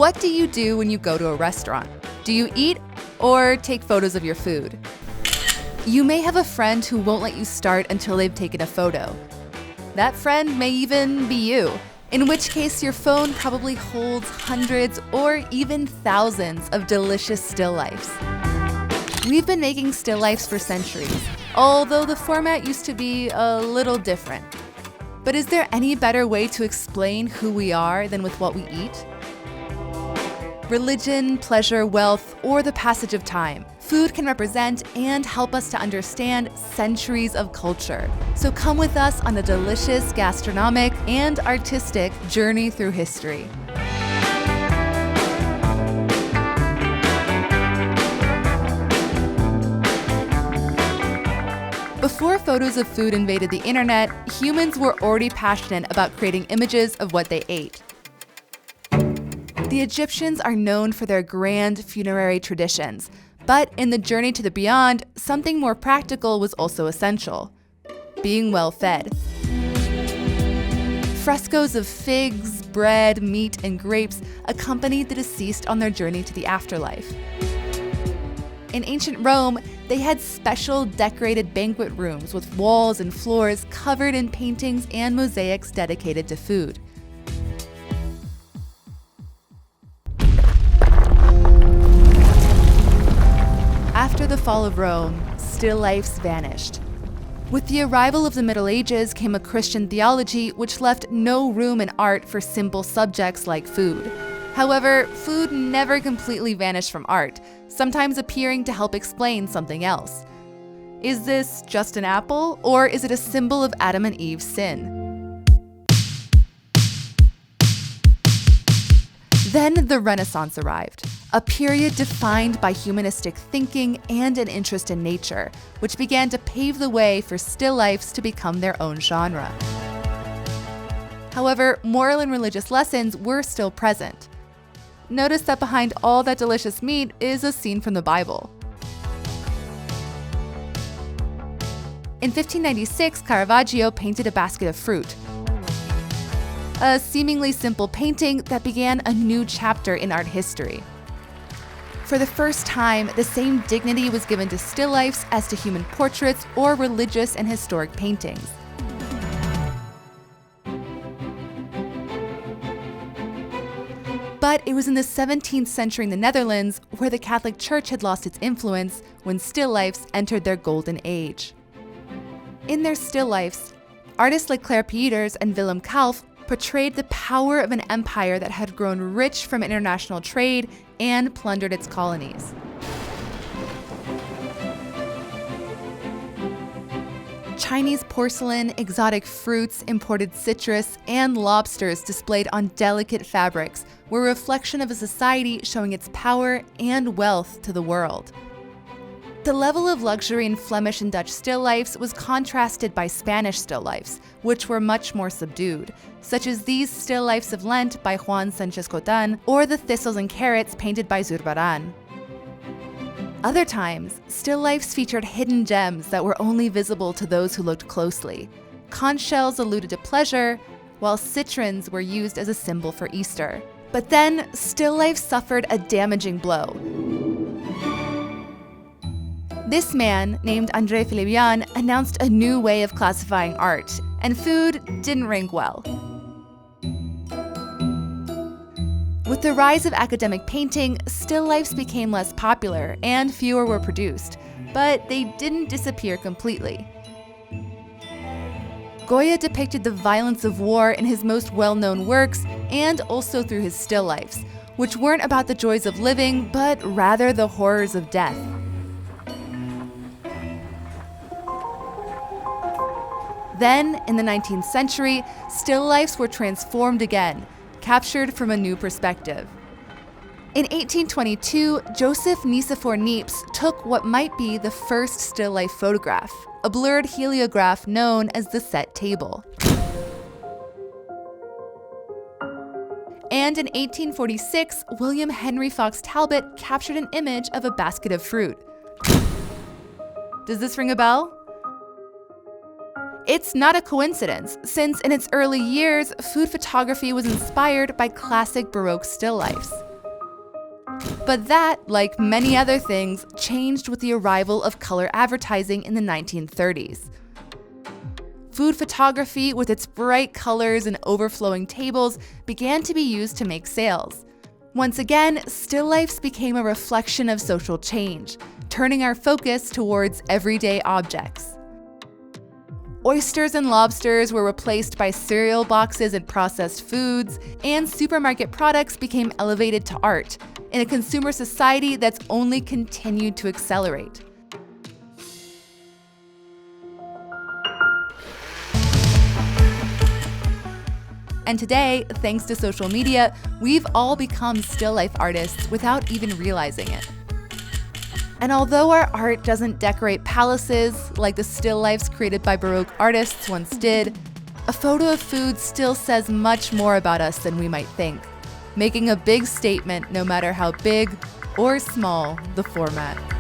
What do you do when you go to a restaurant? Do you eat or take photos of your food? You may have a friend who won't let you start until they've taken a photo. That friend may even be you, in which case your phone probably holds hundreds or even thousands of delicious still lifes. We've been making still lifes for centuries, although the format used to be a little different. But is there any better way to explain who we are than with what we eat? Religion, pleasure, wealth, or the passage of time, food can represent and help us to understand centuries of culture. So come with us on a delicious gastronomic and artistic journey through history. Before photos of food invaded the internet, humans were already passionate about creating images of what they ate. The Egyptians are known for their grand funerary traditions, but in the journey to the beyond, something more practical was also essential: being well fed. Frescoes of figs, bread, meat, and grapes accompanied the deceased on their journey to the afterlife. In ancient Rome, they had special decorated banquet rooms with walls and floors covered in paintings and mosaics dedicated to food. After the fall of Rome, still lifes vanished. With the arrival of the Middle Ages came a Christian theology which left no room in art for simple subjects like food. However, food never completely vanished from art, sometimes appearing to help explain something else. Is this just an apple, or is it a symbol of Adam and Eve's sin? Then the Renaissance arrived, a period defined by humanistic thinking and an interest in nature, which began to pave the way for still lifes to become their own genre. However, moral and religious lessons were still present. Notice that behind all that delicious meat is a scene from the Bible. In 1596, Caravaggio painted a basket of fruit, a seemingly simple painting that began a new chapter in art history. For the first time, the same dignity was given to still lifes as to human portraits or religious and historic paintings. But it was in the 17th century in the Netherlands, where the Catholic Church had lost its influence, when still lifes entered their golden age. In their still lifes, artists like Claire Pieters and Willem Kalf portrayed the power of an empire that had grown rich from international trade and plundered its colonies. Chinese porcelain, exotic fruits, imported citrus, and lobsters displayed on delicate fabrics were a reflection of a society showing its power and wealth to the world. The level of luxury in Flemish and Dutch still lifes was contrasted by Spanish still lifes, which were much more subdued, such as these still lifes of Lent by Juan Sanchez Cotan or the thistles and carrots painted by Zurbarán. Other times, still lifes featured hidden gems that were only visible to those who looked closely. Conch shells alluded to pleasure, while citrons were used as a symbol for Easter. But then, still life suffered a damaging blow. This man, named André Philibert, announced a new way of classifying art, and food didn't rank well. With the rise of academic painting, still lifes became less popular and fewer were produced, but they didn't disappear completely. Goya depicted the violence of war in his most well-known works and also through his still lifes, which weren't about the joys of living, but rather the horrors of death. Then, in the 19th century, still lifes were transformed again, captured from a new perspective. In 1822, Joseph Nicephore Niepce took what might be the first still life photograph, a blurred heliograph known as the set table. And in 1846, William Henry Fox Talbot captured an image of a basket of fruit. Does this ring a bell? It's not a coincidence, since in its early years, food photography was inspired by classic Baroque still lifes. But that, like many other things, changed with the arrival of color advertising in the 1930s. Food photography, with its bright colors and overflowing tables, began to be used to make sales. Once again, still lifes became a reflection of social change, turning our focus towards everyday objects. Oysters and lobsters were replaced by cereal boxes and processed foods, and supermarket products became elevated to art, in a consumer society that's only continued to accelerate. And today, thanks to social media, we've all become still life artists without even realizing it. And although our art doesn't decorate palaces like the still lifes created by Baroque artists once did, a photo of food still says much more about us than we might think, making a big statement no matter how big or small the format.